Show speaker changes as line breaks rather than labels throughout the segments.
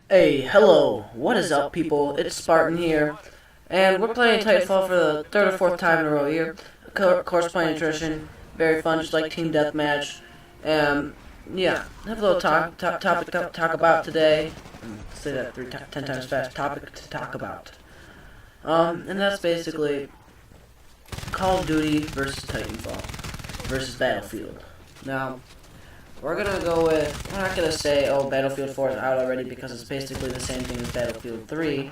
Hey, hello, what is up, people? It's Spartan here, and we're playing Titanfall for the third or fourth time in a row here. Of course, playing attrition, very fun, just like team deathmatch. Yeah, have a little topic to talk about today. Say that 10 times fast. Topic to talk about. And that's basically Call of Duty versus Titanfall versus Battlefield. Now, we're gonna go with, we're not gonna say, oh, Battlefield 4 is out already because it's basically the same thing as Battlefield 3.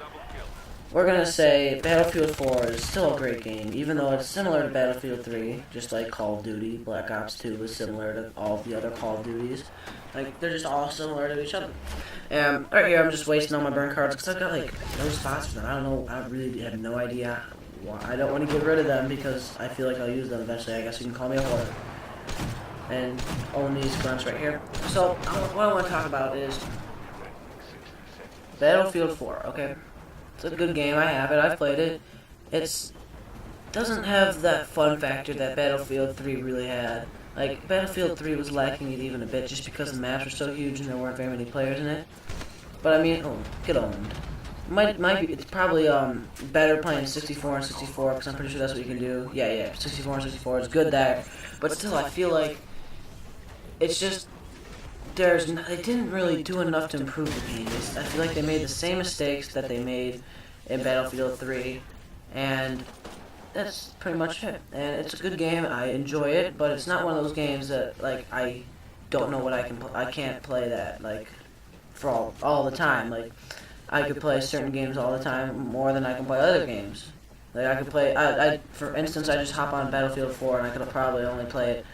We're gonna say Battlefield 4 is still a great game, even though it's similar to Battlefield 3, just like Call of Duty. Black Ops 2 is similar to all of the other Call of Duties. Like, they're just all similar to each other. And right here, I'm just wasting all my burn cards because I've got, like, no spots for them. I don't know, I really have no idea why. I don't want to get rid of them because I feel like I'll use them eventually. I guess you can call me a whore. And own these grunts right here. So, what I want to talk about is Battlefield 4, okay? It's a good game, I have it, I've played it. It doesn't have that fun factor that Battlefield 3 really had. Like, Battlefield 3 was lacking it even a bit just because the maps were so huge and there weren't very many players in it. But I mean, oh, get owned. Might be, it's probably better playing 64 and 64 because I'm pretty sure that's what you can do. Yeah, 64 and 64 is good there. But still, I feel like it's just they didn't really do enough to improve the game. I feel like they made the same mistakes that they made in Battlefield 3, and that's pretty much it. And it's a good game. I enjoy it, but it's not one of those games that like I don't know what I can't play that like for all the time. Like I could play certain games all the time more than I can play other games. Like I could play. For instance, I just hop on Battlefield 4 and I could probably only play it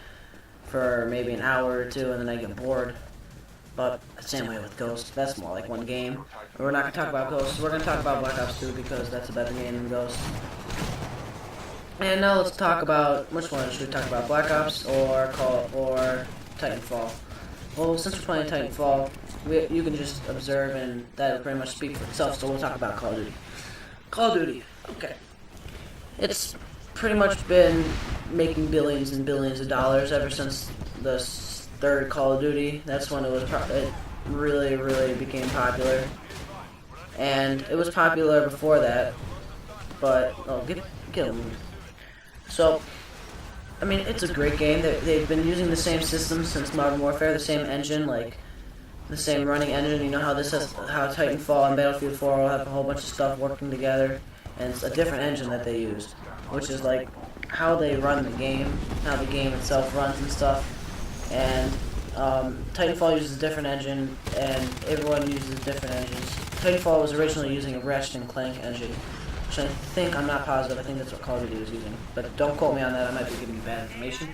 for maybe an hour or two, and then I get bored. But same way with Ghost, that's more like one game. But we're not going to talk about Ghost, we're going to talk about Black Ops 2 because that's a better game than Ghost. And now let's talk about, which one should we talk about, Black Ops or Titanfall? Well, since we're playing Titanfall, you can just observe and that'll pretty much speak for itself, so we'll talk about Call of Duty. Call of Duty, okay. It's pretty much been making billions and billions of dollars ever since the third Call of Duty. That's when it really became popular. And it was popular before that, but get them. So, I mean, it's a great game. They've been using the same system since Modern Warfare, the same engine, like the same running engine. You know how how Titanfall and Battlefield 4 will have a whole bunch of stuff working together, and it's a different engine that they used, which is like how they run the game, how the game itself runs and stuff. And Titanfall uses a different engine, and everyone uses different engines. Titanfall was originally using a Ratchet and Clank engine, which I'm not positive, I think that's what Call of Duty was using. But don't quote me on that, I might be giving you bad information.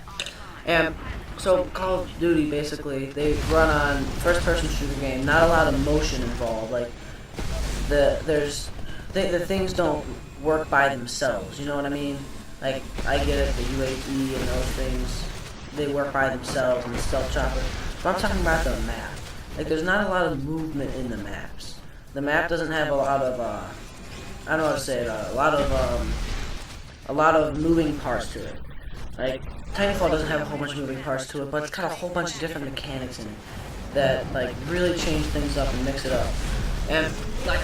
And so Call of Duty, basically, they run on first-person shooter game, not a lot of motion involved. Like, the things don't work by themselves, you know what I mean? Like, I get it, the UAV and those things, they work by themselves and the stealth chopper. But I'm talking about the map. Like, there's not a lot of movement in the maps. The map doesn't have a lot of, I don't know how to say it, a lot of moving parts to it. Like, Titanfall doesn't have a whole bunch of moving parts to it, but it's got a whole bunch of different mechanics in it that, like, really change things up and mix it up. And, like,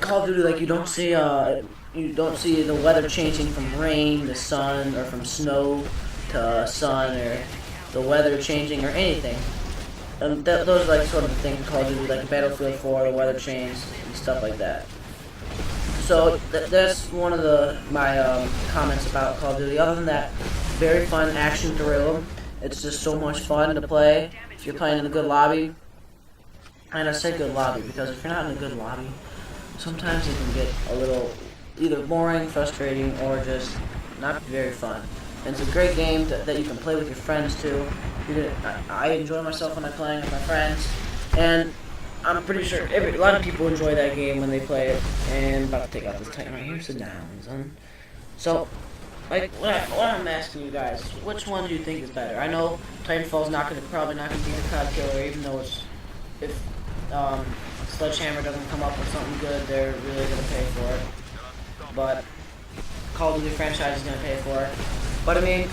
Call of Duty, like, you don't see the weather changing from rain to sun, or from snow to sun, or the weather changing, or anything. Those are like sort of the things Call of Duty, like Battlefield 4, the weather change and stuff like that. So that's one of my comments about Call of Duty. Other than that, very fun action guerrilla. It's just so much fun to play if you're playing in a good lobby. And I say good lobby because if you're not in a good lobby, sometimes it can get a little either boring, frustrating, or just not very fun. And it's a great game that you can play with your friends too. I enjoy myself when I'm playing with my friends, and I'm pretty sure a lot of people enjoy that game when they play it. And I'm about to take out this Titan right here. Sit down, son. So, like, what I'm asking you guys, which one do you think is better? I know Titanfall's probably not gonna be the COD killer, even though if Sledgehammer doesn't come up with something good, they're really gonna pay for it. But Call of Duty franchise is gonna pay for it. But I mean,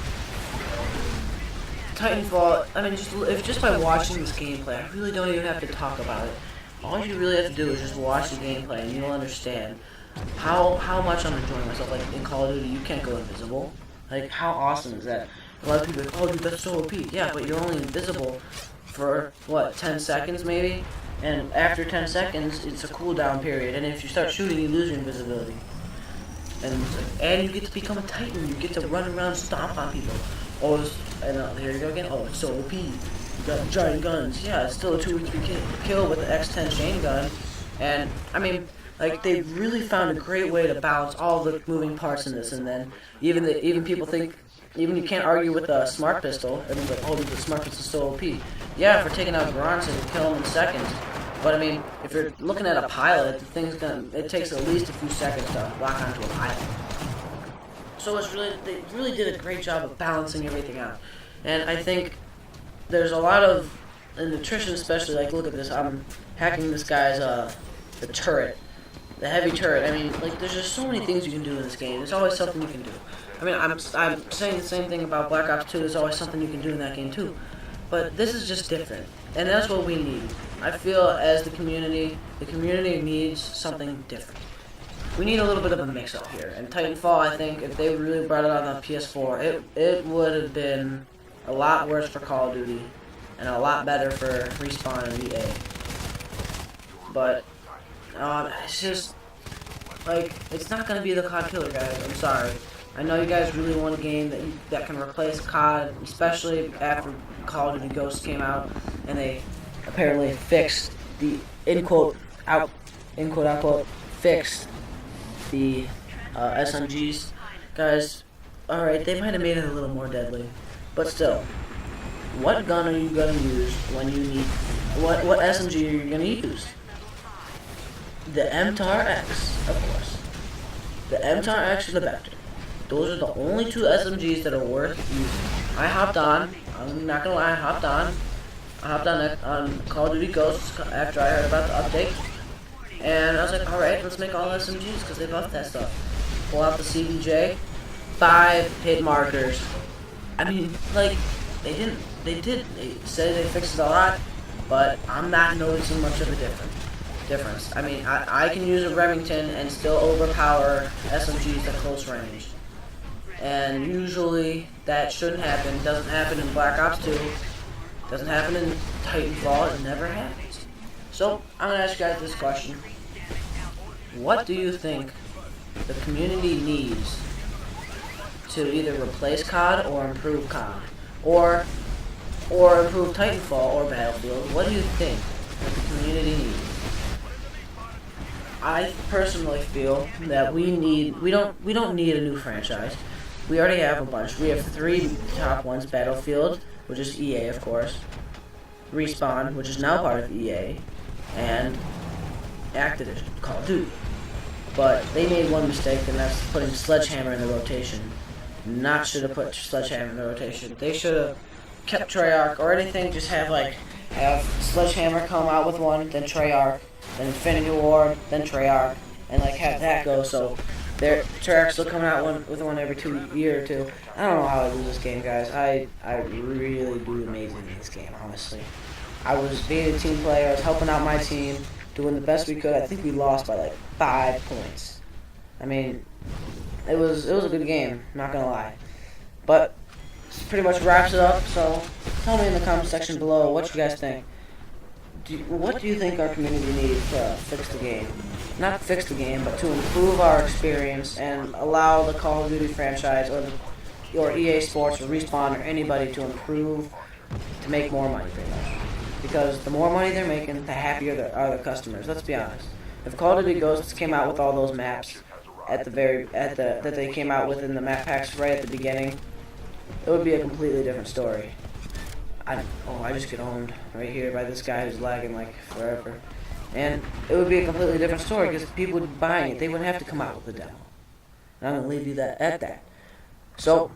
Titanfall, I mean, just by watching this gameplay, I really don't even have to talk about it. all you really have to do is just watch the gameplay, and you'll understand how much I'm enjoying myself. Like in Call of Duty, you can't go invisible. Like how awesome is that? A lot of people are like, oh dude, that's so OP. Yeah, but you're only invisible for what, 10 seconds maybe? And after 10 seconds, it's a cooldown period. And if you start shooting, you lose your invisibility. And you get to become a Titan. You get to run around, stomp on people. Oh, here you go again. Oh, it's so OP. You got giant guns. Yeah, it's still a 2v3 kill with the X10 chain gun. And I mean, like they really found a great way to balance all the moving parts in this. And then even people think, even you can't argue with a smart pistol. Everyone's like, oh, the smart pistol's so OP. Yeah, for taking out Bronson and kill him in seconds. But I mean, if you're looking at a pilot, the thing's it takes at least a few seconds to lock onto a pilot. So they really did a great job of balancing everything out. And I think there's a lot of, in attrition especially, like look at this, I'm hacking this guy's, the turret, the heavy turret. I mean, like there's just so many things you can do in this game. There's always something you can do. I mean, I'm saying the same thing about Black Ops 2, there's always something you can do in that game too. But this is just different, and that's what we need. I feel as the community needs something different. We need a little bit of a mix-up here. And Titanfall, I think, if they really brought it out on PS4, it would have been a lot worse for Call of Duty, and a lot better for Respawn and EA. But, it's just, like, it's not going to be the COD killer, guys. I'm sorry. I know you guys really want a game that can replace COD, especially after Call of Duty Ghosts came out, and they apparently fixed the fixed the SMGs. Guys, alright, they might have made it a little more deadly, but still, what gun are you gonna use when you need, what SMG are you gonna use? The MTAR X, of course. The MTAR X and the Vector. Those are the only two SMGs that are worth using. I hopped on, I'm not gonna lie, I hopped on Call of Duty Ghosts after I heard about the update. And I was like, alright, let's make all SMGs because they buffed that stuff. Pull out the CBJ, 5 hit markers. I mean, like, they said they fixed it a lot, but I'm not noticing much of a difference. I mean, I can use a Remington and still overpower SMGs at close range. And usually that shouldn't happen. Doesn't happen in Black Ops 2. Doesn't happen in Titanfall. It never happens. So I'm gonna ask you guys this question: what do you think the community needs to either replace COD or improve COD, or improve Titanfall or Battlefield? What do you think that the community needs? I personally feel that we don't need a new franchise. We already have a bunch. We have 3 top ones: Battlefield, which is EA, of course; Respawn, which is now part of EA; and Activision, Call of Duty. But they made one mistake, and that's putting Sledgehammer in the rotation. Not should have put Sledgehammer in the rotation. They should have kept Treyarch or anything. Just have Sledgehammer come out with one, then Treyarch, then Infinity Ward, then Treyarch, and like have that go. So Treyarch's still coming out with one every year or two. I don't know how I lose this game, guys. I really do amazing in this game, honestly. I was being a team player. I was helping out my team, doing the best we could. I think we lost by like 5 points. I mean, it was a good game, not gonna lie. But this pretty much wraps it up. So tell me in the comment section below what you guys think. What do you think our community needs to fix the game? Not fix the game, but to improve our experience and allow the Call of Duty franchise or EA Sports or Respawn or anybody to improve, to make more money, pretty much. Because the more money they're making, the happier are the customers. Let's be honest. If Call of Duty Ghosts came out with all those maps that they came out with in the map packs right at the beginning, it would be a completely different story. I just get owned right here by this guy who's lagging like forever. And it would be a completely different story because people would be buying it. They wouldn't have to come out with a demo. And I'm going to leave you at that. So,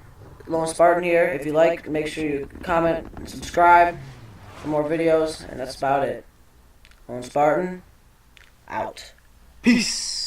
Lone Spartan here. If you like, make sure you comment and subscribe for more videos. And that's about it. Lone Spartan, out. Peace.